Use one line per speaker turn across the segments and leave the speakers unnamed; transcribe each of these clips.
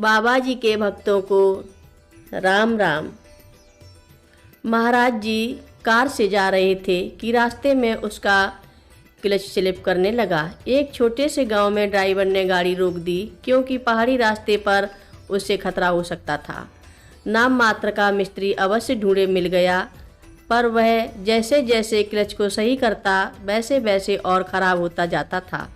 बाबा जी के भक्तों को राम राम। महाराज जी कार से जा रहे थे कि रास्ते में उसका क्लच स्लिप करने लगा। एक छोटे से गांव में ड्राइवर ने गाड़ी रोक दी क्योंकि पहाड़ी रास्ते पर उससे खतरा हो सकता था। नाम मात्र का मिस्त्री अवश्य ढूंढे मिल गया, पर वह जैसे जैसे क्लच को सही करता वैसे वैसे और ख़राब होता जाता था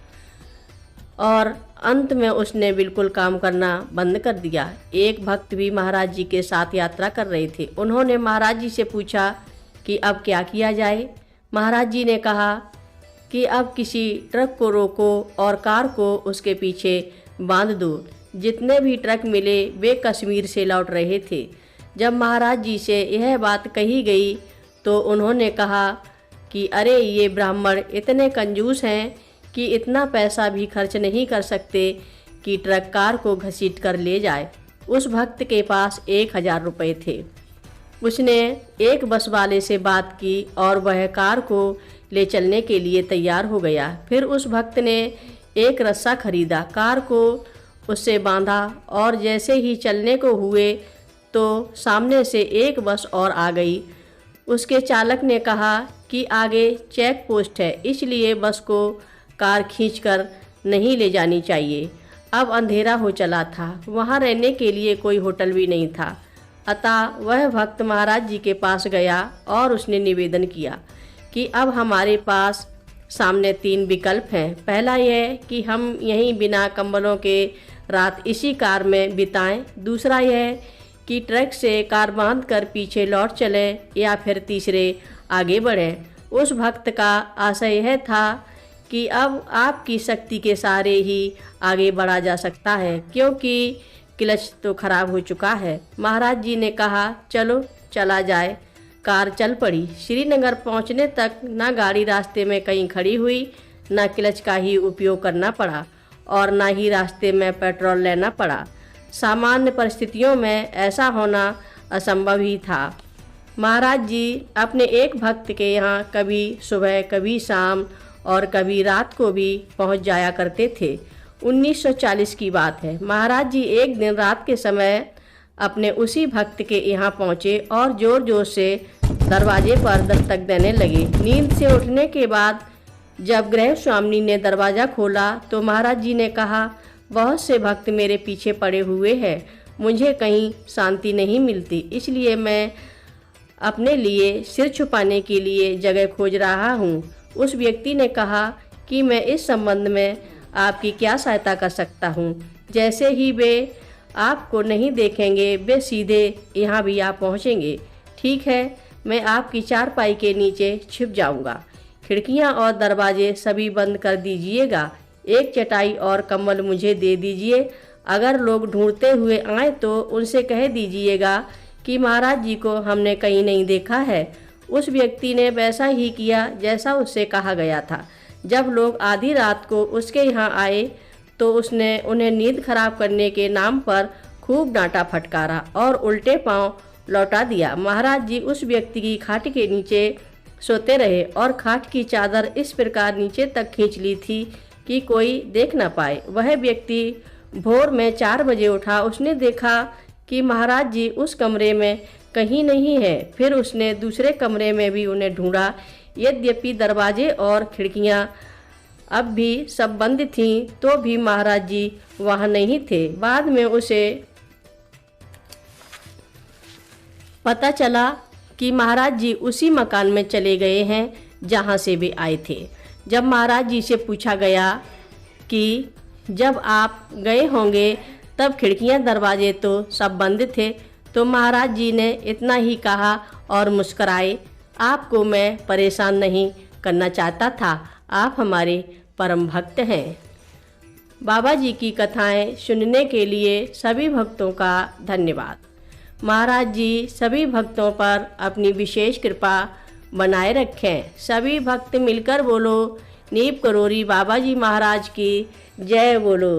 और अंत में उसने बिल्कुल काम करना बंद कर दिया। एक भक्त भी महाराज जी के साथ यात्रा कर रहे थे। उन्होंने महाराज जी से पूछा कि अब क्या किया जाए। महाराज जी ने कहा कि अब किसी ट्रक को रोको और कार को उसके पीछे बांध दो। जितने भी ट्रक मिले वे कश्मीर से लौट रहे थे। जब महाराज जी से यह बात कही गई तो उन्होंने कहा कि अरे ये ब्राह्मण इतने कंजूस हैं कि इतना पैसा भी खर्च नहीं कर सकते कि ट्रक कार को घसीट कर ले जाए। उस भक्त के पास 1000 रुपये थे। उसने एक बस वाले से बात की और वह कार को ले चलने के लिए तैयार हो गया। फिर उस भक्त ने एक रस्सा खरीदा, कार को उससे बांधा और जैसे ही चलने को हुए तो सामने से एक बस और आ गई। उसके चालक ने कहा कि आगे चेक पोस्ट है, इसलिए बस को कार खींचकर नहीं ले जानी चाहिए। अब अंधेरा हो चला था, वहाँ रहने के लिए कोई होटल भी नहीं था। अतः वह भक्त महाराज जी के पास गया और उसने निवेदन किया कि अब हमारे पास सामने 3 विकल्प हैं। पहला यह कि हम यहीं बिना कंबलों के रात इसी कार में बिताएं। दूसरा यह कि ट्रक से कार बांध कर पीछे लौट चलें, या फिर तीसरे आगे बढ़ें। उस भक्त का आशय यह था कि अब आपकी शक्ति के सहारे ही आगे बढ़ा जा सकता है, क्योंकि क्लच तो खराब हो चुका है। महाराज जी ने कहा चलो चला जाए। कार चल पड़ी। श्रीनगर पहुंचने तक ना गाड़ी रास्ते में कहीं खड़ी हुई, ना क्लच का ही उपयोग करना पड़ा और ना ही रास्ते में पेट्रोल लेना पड़ा। सामान्य परिस्थितियों में ऐसा होना असंभव ही था। महाराज जी अपने एक भक्त के यहाँ कभी सुबह, कभी शाम और कभी रात को भी पहुँच जाया करते थे। 1940 की बात है। महाराज जी एक दिन रात के समय अपने उसी भक्त के यहाँ पहुँचे और जोर जोर से दरवाजे पर दस्तक देने लगे। नींद से उठने के बाद जब गृह स्वामी ने दरवाज़ा खोला तो महाराज जी ने कहा, बहुत से भक्त मेरे पीछे पड़े हुए हैं, मुझे कहीं शांति नहीं मिलती, इसलिए मैं अपने लिए सिर छुपाने के लिए जगह खोज रहा हूँ। उस व्यक्ति ने कहा कि मैं इस संबंध में आपकी क्या सहायता कर सकता हूँ। जैसे ही वे आपको नहीं देखेंगे वे सीधे यहाँ भी आ पहुँचेंगे। ठीक है, मैं आपकी चारपाई के नीचे छिप जाऊँगा। खिड़कियाँ और दरवाजे सभी बंद कर दीजिएगा। एक चटाई और कंबल मुझे दे दीजिए। अगर लोग ढूंढते हुए आए तो उनसे कह दीजिएगा कि महाराज जी को हमने कहीं नहीं देखा है। उस व्यक्ति ने वैसा ही किया जैसा उससे कहा गया था। जब लोग आधी रात को उसके यहाँ आए तो उसने उन्हें नींद खराब करने के नाम पर खूब डांटा फटकारा और उल्टे पांव लौटा दिया। महाराज जी उस व्यक्ति की खाट के नीचे सोते रहे और खाट की चादर इस प्रकार नीचे तक खींच ली थी कि कोई देख न पाए। वह व्यक्ति भोर में 4 बजे उठा। उसने देखा कि महाराज जी उस कमरे में कहीं नहीं है। फिर उसने दूसरे कमरे में भी उन्हें ढूंढा, यद्यपि दरवाजे और खिड़कियां अब भी सब बंद थीं, तो भी महाराज जी वहां नहीं थे। बाद में उसे पता चला कि महाराज जी उसी मकान में चले गए हैं जहां से वे आए थे। जब महाराज जी से पूछा गया कि जब आप गए होंगे तब खिड़कियां दरवाजे तो सब बंद थे, तो महाराज जी ने इतना ही कहा और मुस्कराए, आपको मैं परेशान नहीं करना चाहता था, आप हमारे परम भक्त हैं। बाबा जी की कथाएं सुनने के लिए सभी भक्तों का धन्यवाद। महाराज जी सभी भक्तों पर अपनी विशेष कृपा बनाए रखें। सभी भक्त मिलकर बोलो, नीप करोरी बाबा जी महाराज की जय बोलो।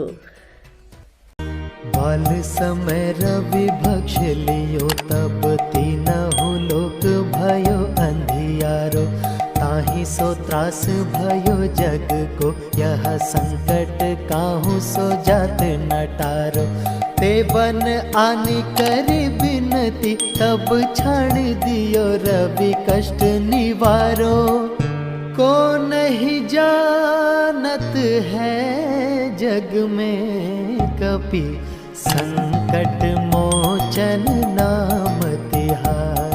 बाल समय रवि भक्ष लियो तब तीनहु लोक भयो अंधियारो, ताहि सो सो त्रास भयो जग को, यह संकट काहू सो जात न टारो। ते बन आनी करी बिनती, तब छाड़ दियो रवि कष्ट निवारो। को नहीं जानत है जग में कपि, संकट मोचन नाम तिहारो।